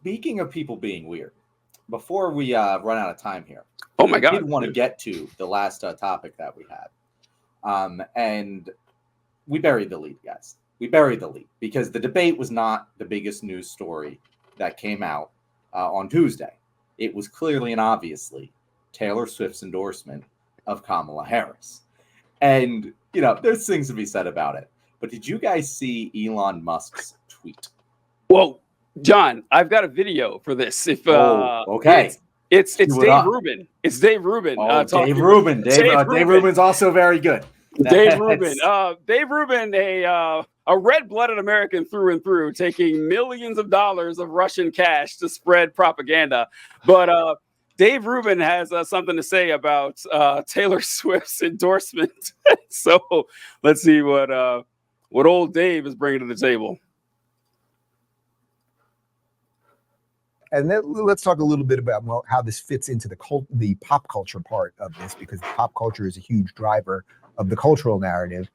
Speaking of people being weird, before we run out of time here, oh my God, I did want to get to the last topic that we had, and we buried the lead, guys. We buried the lead because the debate was not the biggest news story that came out on Tuesday. It was clearly and obviously Taylor Swift's endorsement of Kamala Harris. And, there's things to be said about it. But did you guys see Elon Musk's tweet? Whoa, John, I've got a video for this. If okay. It's Dave Rubin. It's Dave Rubin. Dave Rubin. Dave Rubin's also very good. Dave Rubin. Dave Rubin, a red-blooded American through and through, taking millions of dollars of Russian cash to spread propaganda. But Dave Rubin has something to say about Taylor Swift's endorsement. So let's see what old Dave is bringing to the table. And then let's talk a little bit about how this fits into the pop culture part of this, because pop culture is a huge driver of the cultural narrative.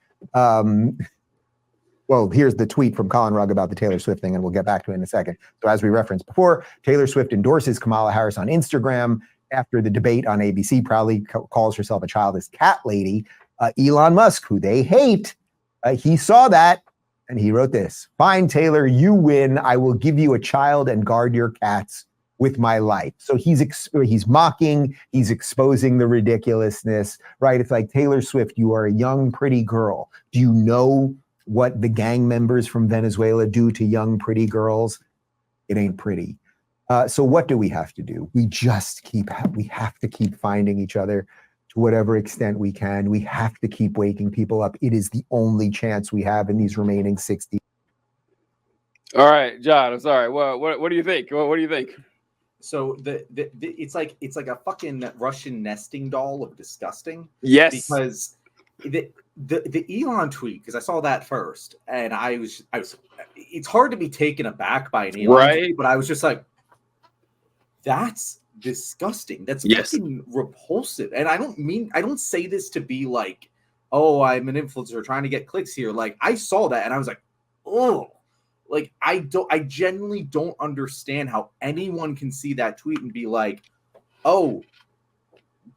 Well, here's the tweet from Colin Rugg about the Taylor Swift thing, and we'll get back to it in a second. So as we referenced before, Taylor Swift endorses Kamala Harris on Instagram after the debate on ABC, proudly calls herself a childless cat lady. Elon Musk, who they hate, he saw that, and he wrote this: "Fine, Taylor, you win. I will give you a child and guard your cats with my life." So he's mocking, he's exposing the ridiculousness, right? It's like, Taylor Swift, you are a young, pretty girl. Do you know what the gang members from Venezuela do to young, pretty girls? It ain't pretty. So what do we have to do? We have to keep finding each other to whatever extent we can. We have to keep waking people up. It is the only chance we have in these remaining 60. All right, John, I'm sorry. What do you think? What do you think? So it's like a fucking Russian nesting doll of disgusting. Yes. Because the Elon tweet, because I saw that first, and I was it's hard to be taken aback by an Elon tweet, but I was just like, that's disgusting. That's fucking repulsive. And I don't say this to be like, oh, I'm an influencer trying to get clicks here. Like, I saw that and I was like, oh, like, I genuinely don't understand how anyone can see that tweet and be like, oh,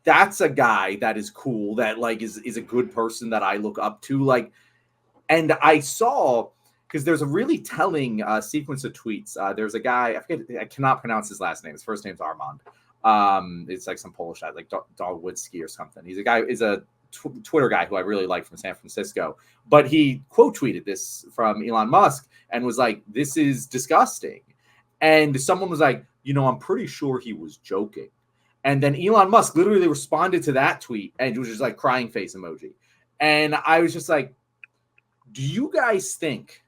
that's a guy that is cool, that like is a good person that I look up to. Like, and I saw, because there's a really telling sequence of tweets. There's a guy, I cannot pronounce his last name. His first name's Armand. It's like some Polish guy, like Dogwitsky or something. He's a Twitter guy who I really like from San Francisco. But he quote tweeted this from Elon Musk and was like, "This is disgusting." And someone was like, I'm pretty sure he was joking. And then Elon Musk literally responded to that tweet and it was just like crying face emoji. And I was just like, do you guys think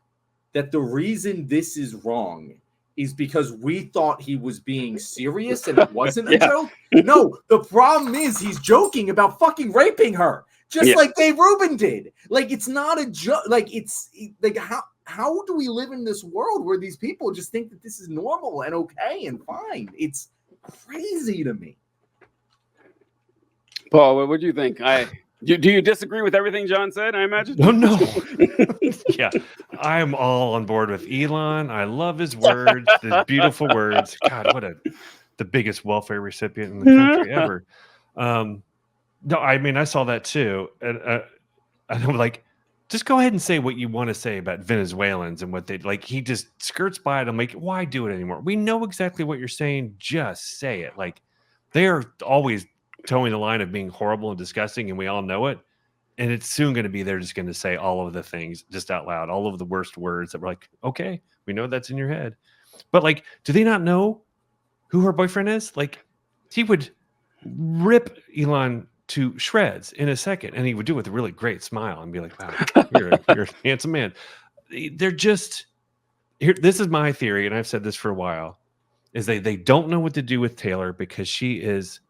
that the reason this is wrong is because we thought he was being serious and it wasn't a joke? No, the problem is he's joking about fucking raping her, just like Dave Rubin did. Like, it's not a joke. Like, it's like, how do we live in this world where these people just think that this is normal and okay and fine? It's crazy to me. Paul, what do you think? Do you disagree with everything John said, I imagine? No. Yeah, I'm all on board with Elon. I love his words, his beautiful words. God, the biggest welfare recipient in the country ever. No, I mean, I saw that too. And I'm like, just go ahead and say what you want to say about Venezuelans and what they like. He just skirts by it. I'm like, why do it anymore? We know exactly what you're saying. Just say it. Like, they are always towing the line of being horrible and disgusting, and we all know it. And it's soon going to be, they're just going to say all of the things just out loud, all of the worst words that we're like, okay, we know that's in your head. But like, do they not know who her boyfriend is? Like, he would rip Elon to shreds in a second, and he would do it with a really great smile and be like, wow, you're a handsome man. They're just here. This is my theory, and I've said this for a while, is they don't know what to do with Taylor because she is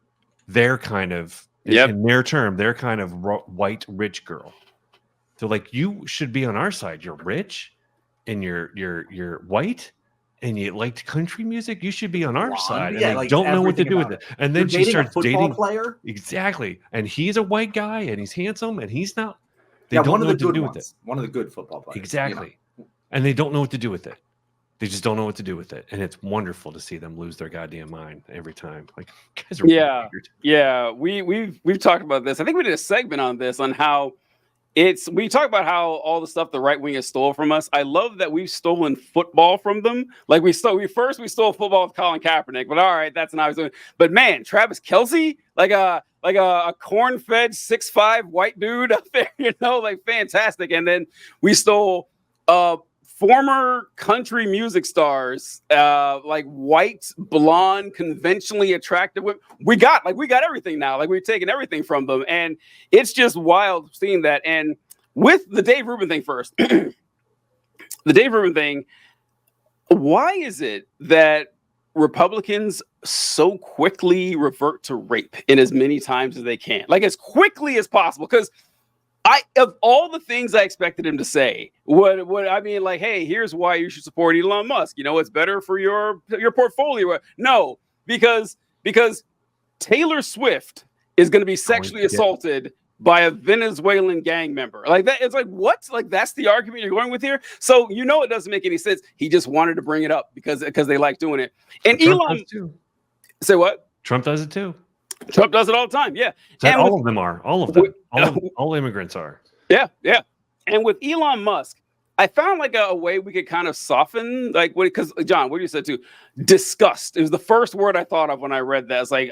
their kind of, in their term, their kind of white rich girl. So like, you should be on our side. You're rich and you're white and you liked country music. You should be on our side. And they like, don't know what to do with it. And then she starts dating a player. Exactly. And he's a white guy and he's handsome and he's not. They don't know what to do with it. One of the good football players. Exactly. And they don't know what to do with it. They just don't know what to do with it, and it's wonderful to see them lose their goddamn mind every time. Like, guys are weird. Yeah. We've talked about this. I think we did a segment on this on how we talk about how all the stuff the right wing has stole from us. I love that we've stolen football from them. Like we stole football with Colin Kaepernick, but all right, that's not doing. But man, Travis Kelce, like a corn-fed 6'5" white dude up there, like fantastic. And then we stole former country music stars, like white, blonde, conventionally attractive women. We got everything now. Like we've taken everything from them. And it's just wild seeing that. And with the Dave Rubin thing first, the Dave Rubin thing, why is it that Republicans so quickly revert to rape in as many times as they can? Like as quickly as possible. Because of all the things I expected him to say, like, hey, here's why you should support Elon Musk. It's better for your portfolio. No, because Taylor Swift is going to be sexually assaulted by a Venezuelan gang member. Like that, it's like, what? Like that's the argument you're going with here. So it doesn't make any sense. He just wanted to bring it up because they like doing it. And Trump Elon does too. Say what? Trump does it too. Trump does it all the time. Yeah. And all of them are. All of them. All immigrants are. Yeah. Yeah. And with Elon Musk, I found like a way we could kind of soften, like, because John, what you said too, disgust. It was the first word I thought of when I read that. It's like,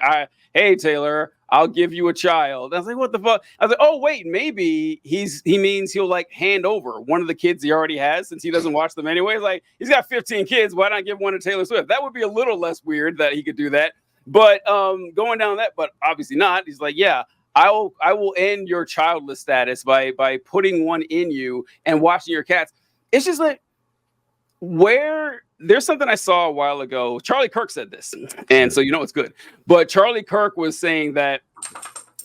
hey, Taylor, I'll give you a child. I was like, what the fuck? I was like, oh, wait, maybe he means he'll like hand over one of the kids he already has since he doesn't watch them anyway. Like, he's got 15 kids. Why not give one to Taylor Swift? That would be a little less weird that he could do that. But going down that, but obviously not. He's like, yeah, I will end your childless status by putting one in you and watching your cats. It's just like there's something I saw a while ago. Charlie Kirk said this, and so it's good. But Charlie Kirk was saying that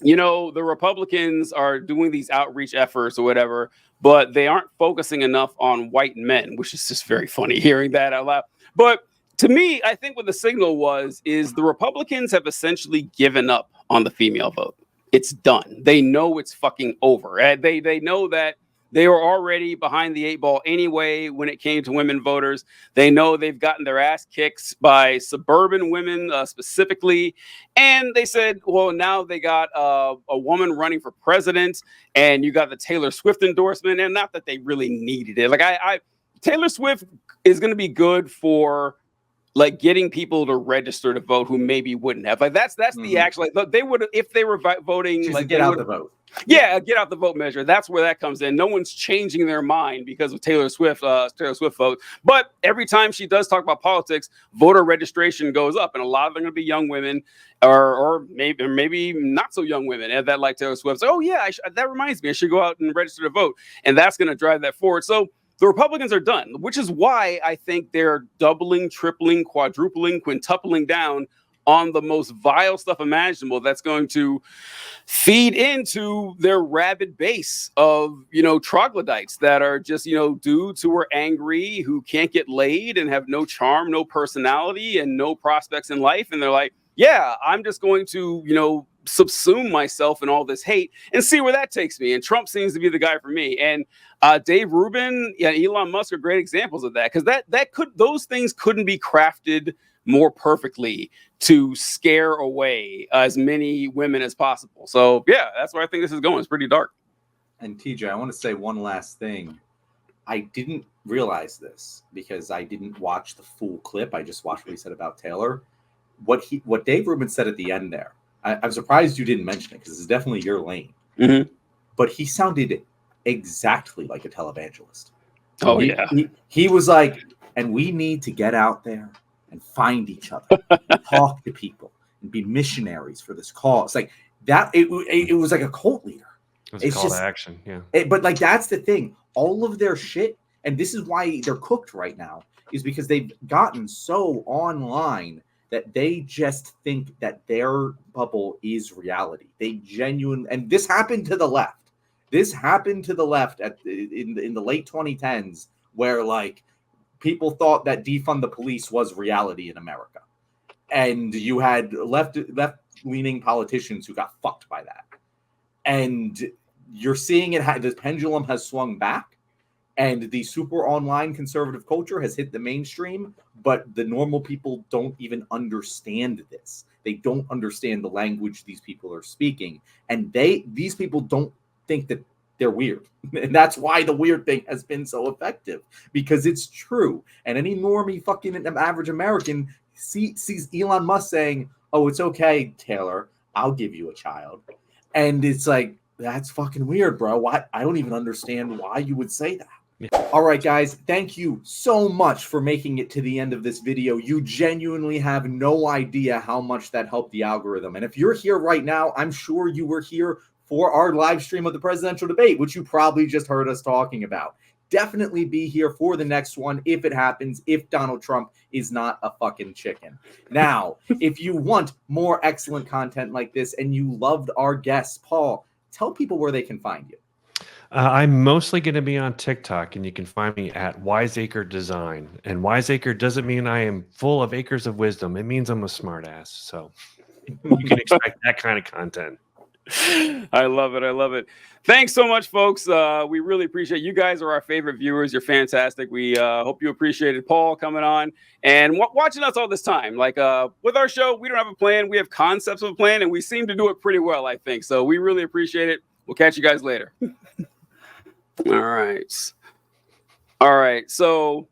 the Republicans are doing these outreach efforts or whatever, but they aren't focusing enough on white men, which is just very funny hearing that out loud. But to me, I think what the signal is the Republicans have essentially given up on the female vote. It's done. They know it's fucking over. And they know that they were already behind the 8 ball anyway when it came to women voters. They know they've gotten their ass kicked by suburban women specifically. And they said, well, now they got a woman running for president, and you got the Taylor Swift endorsement. And not that they really needed it. Like Taylor Swift is going to be good for like getting people to register to vote who maybe wouldn't have. Like that's the actual, like, they would, if they were voting, just like get out the vote. Yeah, get out the vote measure. That's where that comes in. No one's changing their mind because of Taylor Swift vote. But every time she does talk about politics, voter registration goes up, and a lot of them are going to be young women, or maybe not so young women, and that like Taylor Swift. So, oh yeah, that reminds me, I should go out and register to vote, and that's going to drive that forward. So the Republicans are done, which is why I think they're doubling, tripling, quadrupling, quintupling down on the most vile stuff imaginable that's going to feed into their rabid base of, troglodytes that are just, dudes who are angry, who can't get laid and have no charm, no personality, and no prospects in life. And they're like, yeah, I'm just going to, subsume myself in all this hate and see where that takes me. And Trump seems to be the guy for me. And Dave Rubin and Elon Musk are great examples of that, because those things couldn't be crafted more perfectly to scare away as many women as possible. So yeah, that's where I think this is going. It's pretty dark. And TJ, I want to say one last thing. I didn't realize this because I didn't watch the full clip. I just watched what he said about Taylor. What Dave Rubin said at the end there, I'm surprised you didn't mention it because it's definitely your lane. Mm-hmm. But he sounded exactly like a televangelist. Oh, yeah. He was like, and we need to get out there and find each other, and talk to people, and be missionaries for this cause. Like that, it was like a cult leader. It's a call to action, yeah. But like that's the thing. All of their shit, and this is why they're cooked right now, is because they've gotten so online that they just think that their bubble is reality. They and this happened to the left. This happened to the left in the late 2010s, where like people thought that defund the police was reality in America, and you had left-leaning politicians who got fucked by that. And you're seeing it. The pendulum has swung back, And the super online conservative culture has hit the mainstream, but the normal people don't even understand this. They don't understand the language these people are speaking. And these people don't think that they're weird. And that's why the weird thing has been so effective, because it's true. And any normie fucking average American sees Elon Musk saying, oh, it's okay, Taylor, I'll give you a child. And it's like, that's fucking weird, bro. Why? I don't even understand why you would say that. All right, guys, thank you so much for making it to the end of this video. You genuinely have no idea how much that helped the algorithm. And if you're here right now, I'm sure you were here for our live stream of the presidential debate, which you probably just heard us talking about. Definitely be here for the next one if it happens, if Donald Trump is not a fucking chicken. Now, if you want more excellent content like this and you loved our guests, Paul, tell people where they can find you. I'm mostly going to be on TikTok, and you can find me at Wiseacre Design. And Wiseacre doesn't mean I am full of acres of wisdom. It means I'm a smartass. So you can expect that kind of content. I love it. I love it. Thanks so much, folks. We really appreciate you guys are our favorite viewers. You're fantastic. We hope you appreciated Paul coming on and watching us all this time. Like with our show, we don't have a plan. We have concepts of a plan, and we seem to do it pretty well, I think. So we really appreciate it. We'll catch you guys later. All right. So